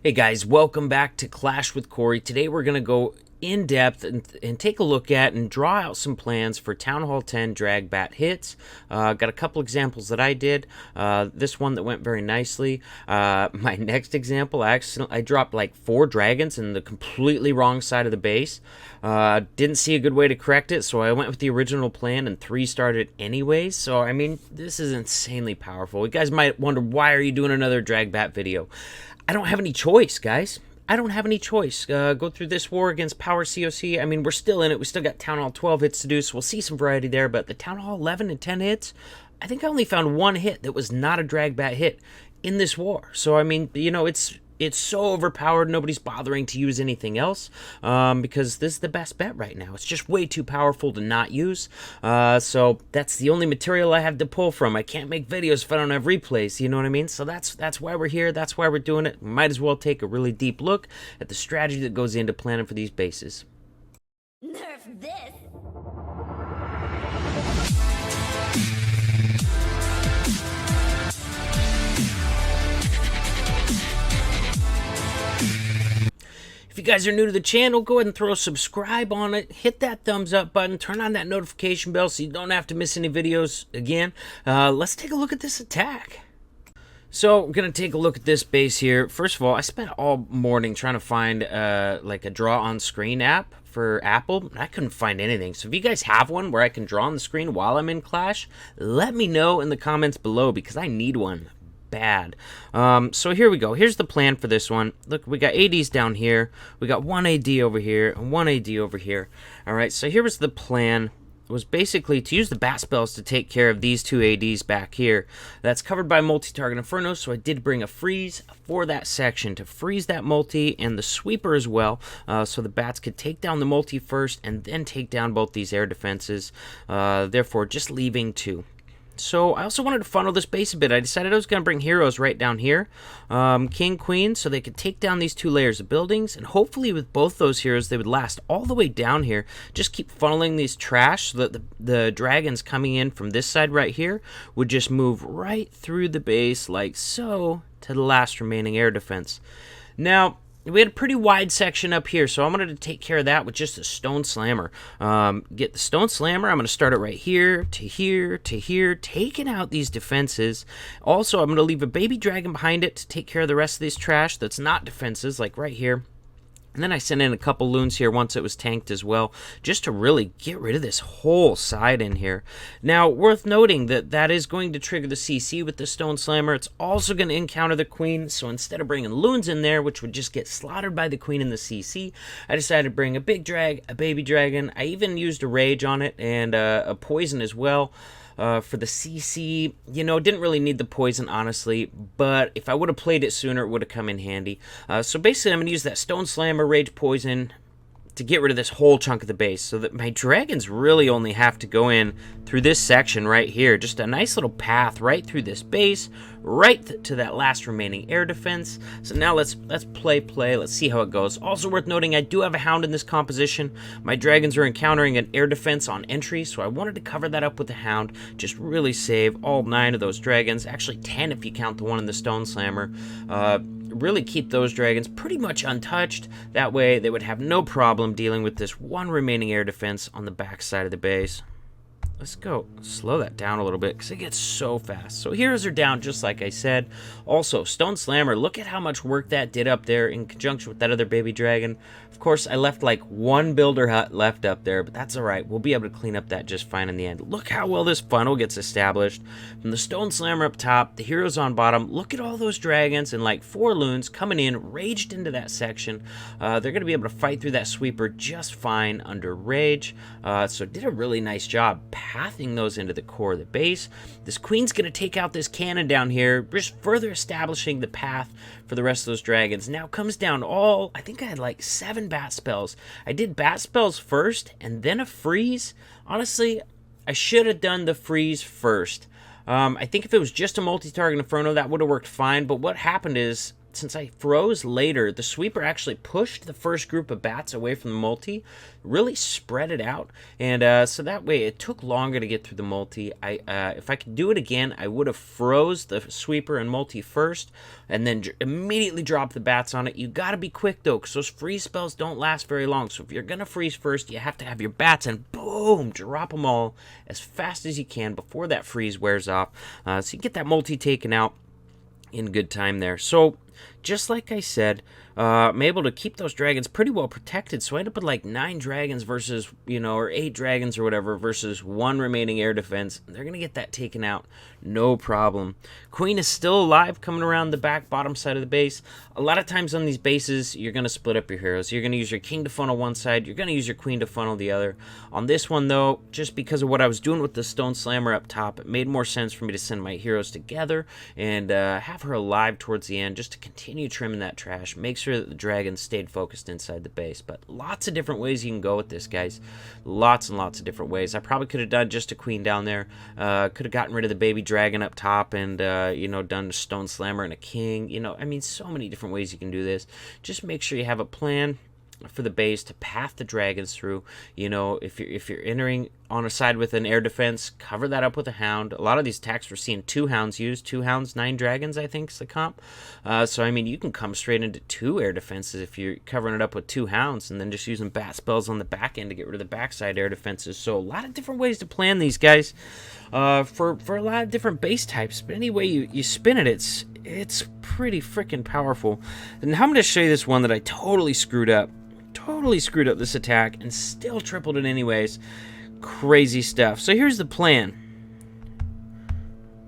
Hey guys, welcome back to Clash with Corey. Today we're going to go in depth and take a look at and draw out some plans for Town Hall 10 DRAGBAT hits. Got a couple examples that I did. This one that went very nicely. My next example, I dropped like 4 dragons in the completely wrong side of the base. Didn't see a good way to correct it, so I went with the original plan and 3 started anyways. So, I mean, this is insanely powerful. You guys might wonder, why are you doing another DRAGBAT video? I don't have any choice, guys. I don't have any choice. Go through this war against Power COC. I mean, we're still in it. We still got Town Hall 12 hits to do, so we'll see some variety there. But the Town Hall 11 and 10 hits, I think I only found 1 hit that was not a DRAGBAT hit in this war. So, I mean, you know, it's so overpowered, nobody's bothering to use anything else, because this is the best bet right now. It's just way too powerful to not use, so that's the only material I have to pull from. I can't make videos if I don't have replays, you know what I mean? So that's why we're here, that's why we're doing it. We might as well take a really deep look at the strategy that goes into planning for these bases. Nerf this! If you guys are new to the channel, go ahead and throw a subscribe on it, hit that thumbs up button, turn on that notification bell so you don't have to miss any videos again. Let's take a look at this attack. So we're going to take a look at this base here. First of all, I spent all morning trying to find like a draw on screen app for Apple. I couldn't find anything. So if you guys have one where I can draw on the screen while I'm in Clash, let me know in the comments below because I need one bad. So here we go. Here's the plan for this one. Look, we got ADs down here. We got 1 AD over here and 1 AD over here. All right, so here was the plan. It was basically to use the bat spells to take care of these 2 ADs back here. That's covered by multi-target Inferno, so I did bring a freeze for that section to freeze that multi and the sweeper as well, so the bats could take down the multi first and then take down both these air defenses, therefore just leaving 2. So I also wanted to funnel this base a bit. I decided I was going to bring heroes right down here, King, Queen, so they could take down these 2 layers of buildings, and hopefully with both those heroes they would last all the way down here. Just keep funneling these trash so that the dragons coming in from this side right here would just move right through the base like so to the last remaining air defense. Now, we had a pretty wide section up here, so I wanted to take care of that with just a Stone Slammer. Get the Stone Slammer. I'm going to start it right here to here to here, taking out these defenses. Also, I'm going to leave a baby dragon behind it to take care of the rest of this trash that's not defenses, like right here. And then I sent in a couple loons here once it was tanked as well, just to really get rid of this whole side in here. Now, worth noting that that is going to trigger the CC with the Stone Slammer. It's also going to encounter the Queen, so instead of bringing loons in there, which would just get slaughtered by the Queen in the CC, I decided to bring a big drag, a baby dragon. I even used a Rage on it and a Poison as well. For the CC, you know, didn't really need the poison, honestly, but if I would have played it sooner, it would have come in handy. So basically, I'm going to use that Stone Slammer, Rage, Poison to get rid of this whole chunk of the base, so that my dragons really only have to go in through this section right here. Just a nice little path right through this base, right to that last remaining air defense. So now let's play. Let's see how it goes. Also worth noting, I do have a hound in this composition. My dragons are encountering an air defense on entry, so I wanted to cover that up with a hound. Just really save all 9 of those dragons. Actually 10 if you count the one in the Stone Slammer. Really keep those dragons pretty much untouched. That way they would have no problem dealing with this 1 remaining air defense on the back side of the base. Let's go slow that down a little bit because it gets so fast. So heroes are down just like I said. Also, Stone Slammer, look at how much work that did up there in conjunction with that other baby dragon. Of course, I left like 1 builder hut left up there, but that's alright. We'll be able to clean up that just fine in the end. Look how well this funnel gets established. From the Stone Slammer up top, the heroes on bottom. Look at all those dragons and like 4 loons coming in, raged into that section. They're going to be able to fight through that sweeper just fine under rage. So did a really nice job pathing those into the core of the base. This Queen's going to take out this cannon down here, just further establishing the path for the rest of those dragons. Now comes down all, I think I had like 7 bat spells. I did bat spells first and then a freeze. Honestly, I should have done the freeze first. I think if it was just a multi-target Inferno, that would have worked fine, but what happened is since I froze later, the sweeper actually pushed the first group of bats away from the multi, really spread it out, and so that way it took longer to get through the multi. If I could do it again, I would have froze the sweeper and multi first, and then immediately drop the bats on it. You got to be quick though, because those freeze spells don't last very long. So if you're gonna freeze first, you have to have your bats and boom, drop them all as fast as you can before that freeze wears off, so you get that multi taken out in good time there. So just like I said, I'm able to keep those dragons pretty well protected. So I end up with like 9 dragons versus, or 8 dragons or whatever versus 1 remaining air defense. They're going to get that taken out, no problem. Queen is still alive, coming around the back bottom side of the base. A lot of times on these bases, you're going to split up your heroes. You're going to use your king to funnel one side. You're going to use your queen to funnel the other. On this one, though, just because of what I was doing with the stone slammer up top, it made more sense for me to send my heroes together and have her alive towards the end just to continue trimming that trash. Make sure that the dragons stayed focused inside the base. But lots of different ways you can go with this, guys. Lots and lots of different ways. I probably could have done just a queen down there. Could have gotten rid of the baby dragon up top and, done a stone slammer and a king. I mean, so many different ways you can do this. Just make sure you have a plan for the base to path the dragons through. If you're entering on a side with an air defense, cover that up with a hound. A lot of these attacks we're seeing 2 hounds used. 2 hounds, 9 dragons, I think is the comp. So I mean, you can come straight into 2 air defenses if you're covering it up with 2 hounds and then just using bat spells on the back end to get rid of the backside air defenses. So a lot of different ways to plan these guys for a lot of different base types. But any way you spin it, it's pretty freaking powerful. And now I'm going to show you this one that I totally screwed up. Totally screwed up this attack and still tripled it anyways. Crazy stuff. So here's the plan.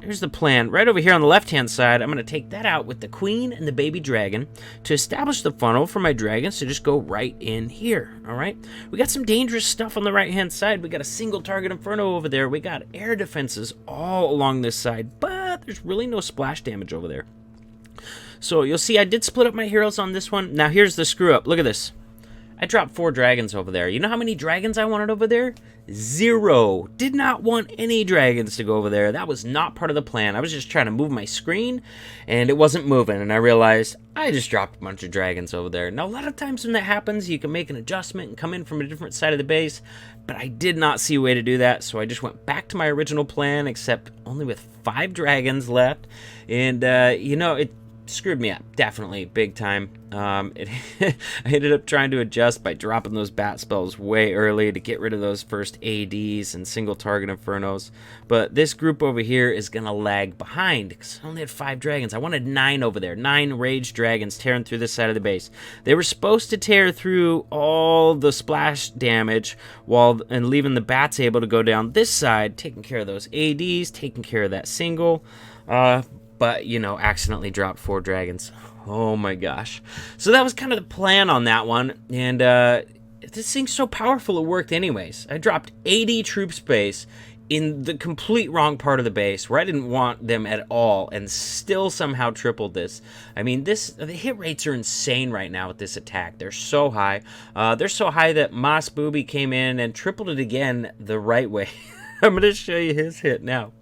Here's the plan. Right over here on the left-hand side, I'm going to take that out with the queen and the baby dragon to establish the funnel for my dragons to just go right in here. All right? We got some dangerous stuff on the right-hand side. We got a single target inferno over there. We got air defenses all along this side, but there's really no splash damage over there. So you'll see I did split up my heroes on this one. Now here's the screw-up. Look at this. I dropped 4 dragons over there. You know how many dragons I wanted over there? 0. Did not want any dragons to go over there. That was not part of the plan. I was just trying to move my screen, and it wasn't moving. And I realized I just dropped a bunch of dragons over there. Now, a lot of times when that happens, you can make an adjustment and come in from a different side of the base. But I did not see a way to do that, so I just went back to my original plan, except only with 5 dragons left. And, it screwed me up, definitely, big time. I ended up trying to adjust by dropping those bat spells way early to get rid of those first ADs and single target infernos. But this group over here is gonna lag behind because I only had 5 dragons. I wanted 9 over there, 9 rage dragons tearing through this side of the base. They were supposed to tear through all the splash damage and leaving the bats able to go down this side, taking care of those ADs, taking care of that single. But, accidentally dropped 4 dragons. Oh my gosh. So that was kind of the plan on that one. And this thing's so powerful it worked anyways. I dropped 80 troop space in the complete wrong part of the base where I didn't want them at all and still somehow tripled this. I mean, the hit rates are insane right now with this attack. They're so high. They're so high that Moss Booby came in and tripled it again the right way. I'm going to show you his hit now.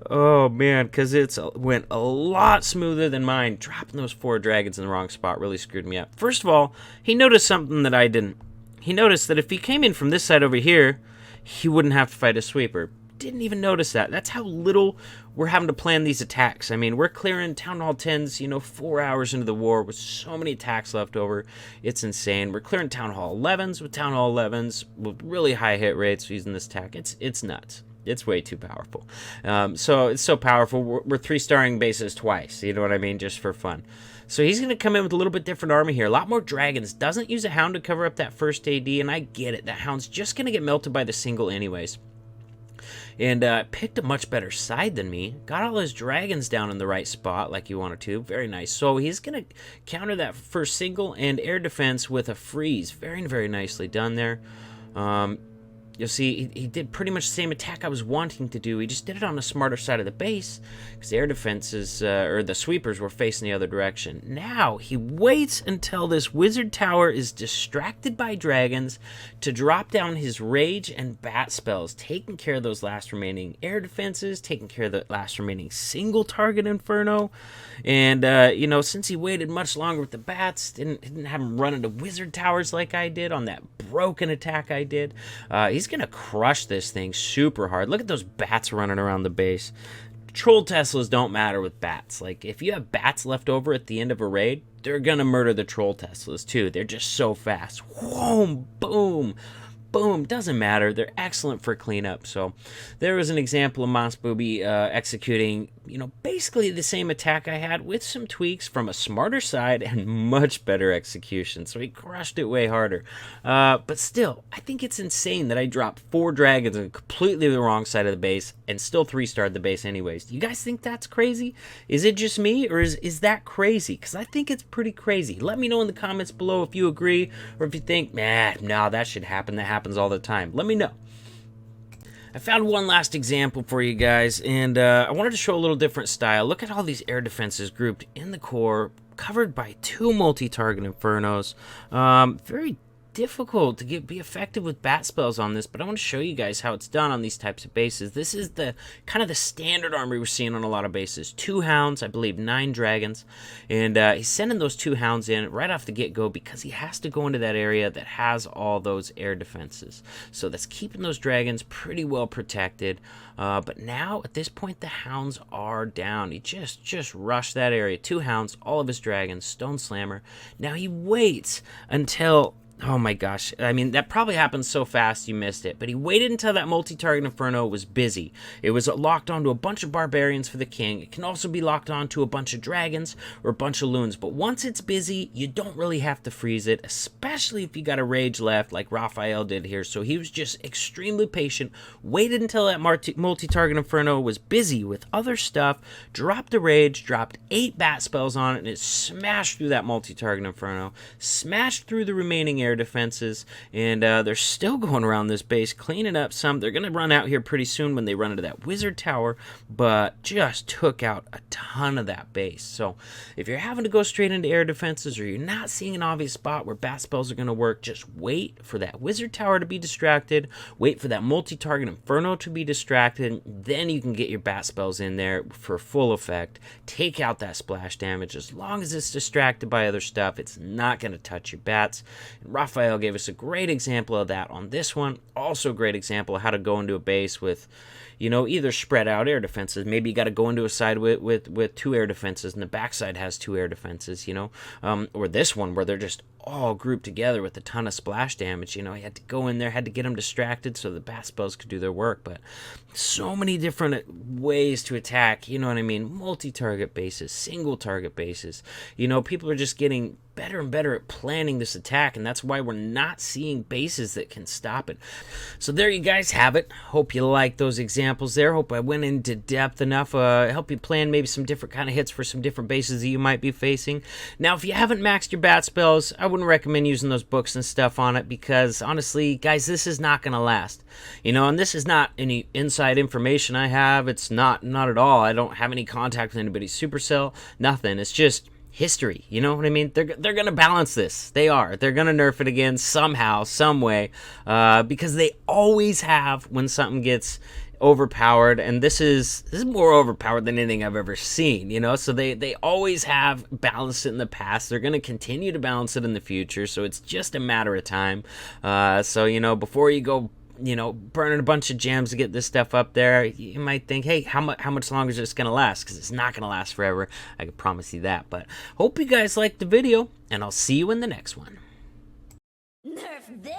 Oh, man, because it went a lot smoother than mine. Dropping those 4 dragons in the wrong spot really screwed me up. First of all, he noticed something that I didn't. He noticed that if he came in from this side over here, he wouldn't have to fight a sweeper. Didn't even notice that. That's how little we're having to plan these attacks. I mean, we're clearing Town Hall 10s, 4 hours into the war with so many attacks left over. It's insane. We're clearing Town Hall 11s with Town Hall 11s with really high hit rates using this attack. It's nuts. It's way too powerful. So it's so powerful, we're 3-starring bases twice, you know what I mean, just for fun. So he's going to come in with a little bit different army here. A lot more dragons. Doesn't use a hound to cover up that first AD, and I get it. That hound's just going to get melted by the single anyways. And picked a much better side than me. Got all his dragons down in the right spot like you wanted to. Very nice. So he's going to counter that first single and air defense with a freeze. Very, very nicely done there. You'll see he did pretty much the same attack I was wanting to do. He just did it on the smarter side of the base because the air defenses, or the sweepers, were facing the other direction. Now he waits until this wizard tower is distracted by dragons to drop down his rage and bat spells, taking care of those last remaining air defenses, taking care of the last remaining single target inferno. And, you know, since he waited much longer with the bats, didn't have him run into wizard towers like I did on that broken attack I did, he's gonna crush this thing super hard. Look at those bats running around the base. Troll Teslas don't matter with bats. Like, if you have bats left over at the end of a raid, they're gonna murder the Troll Teslas too. They're just so fast. Whoa, boom, boom. Doesn't matter. They're excellent for cleanup. So there was an example of Moss Booby executing, you know, basically the same attack I had with some tweaks from a smarter side and much better execution. So he crushed it way harder. But still, I think it's insane that I dropped 4 dragons on completely the wrong side of the base and still 3-starred the base anyways. Do you guys think that's crazy? Is it just me, or is that crazy? Because I think it's pretty crazy. Let me know in the comments below if you agree, or if you think, man, no, that should happen. That happens all the time. Let me know. I found one last example for you guys, and I wanted to show a little different style. Look at all these air defenses grouped in the core, covered by 2 multi-target infernos. Very difficult to be effective with bat spells on this, but I want to show you guys how it's done on these types of bases. This is the kind of the standard army we're seeing on a lot of bases. 2 hounds, I believe 9 dragons, and he's sending those 2 hounds in right off the get-go because he has to go into that area that has all those air defenses. So that's keeping those dragons pretty well protected. But now at this point the hounds are down. He just rushed that area. 2 hounds, all of his dragons, Stone Slammer. Now he waits until, oh my gosh, I mean, that probably happened so fast you missed it, but he waited until that multi-target inferno was busy. It was locked onto a bunch of barbarians for the king. It can also be locked onto a bunch of dragons or a bunch of loons, but once it's busy, you don't really have to freeze it, especially if you got a rage left like Raphael did here. So he was just extremely patient, waited until that multi-target inferno was busy with other stuff, dropped the rage, dropped 8 bat spells on it, and it smashed through that multi-target inferno, smashed through the remaining air defenses, and they're still going around this base cleaning up some. They're gonna run out here pretty soon when they run into that wizard tower, but just took out a ton of that base. So if you're having to go straight into air defenses, or you're not seeing an obvious spot where bat spells are gonna work, just wait for that wizard tower to be distracted, wait for that multi-target inferno to be distracted, then you can get your bat spells in there for full effect, take out that splash damage. As long as it's distracted by other stuff, it's not gonna touch your bats. And Raphael gave us a great example of that on this one. Also a great example of how to go into a base with, you know, either spread out air defenses. Maybe you got to go into a side with 2 air defenses, and the backside has 2 air defenses, you know. Or this one where they're just all grouped together with a ton of splash damage. You know, he had to go in there, had to get them distracted so the bat spells could do their work. But so many different ways to attack, you know what I mean? Multi-target bases, single target bases. You know, people are just getting better and better at planning this attack, and that's why we're not seeing bases that can stop it. So there you guys have it. Hope you like those examples there. Hope I went into depth enough, help you plan maybe some different kind of hits for some different bases that you might be facing. Now, if you haven't maxed your bat spells, I wouldn't recommend using those books and stuff on it, because honestly, guys, this is not going to last. You know, and this is not any inside information I have. It's not at all. I don't have any contact with anybody's Supercell, nothing. It's just history, you know what I mean? They're gonna balance this. They're gonna nerf it again somehow, some way, because they always have when something gets overpowered, and this is more overpowered than anything I've ever seen, you know. So they always have balanced it in the past. They're gonna continue to balance it in the future, so it's just a matter of time. So, you know, before you go, you know, burning a bunch of gems to get this stuff up there, you might think, hey, how much longer is this gonna last? Because it's not gonna last forever, I can promise you that. But hope you guys liked the video, and I'll see you in the next one. Nerf this!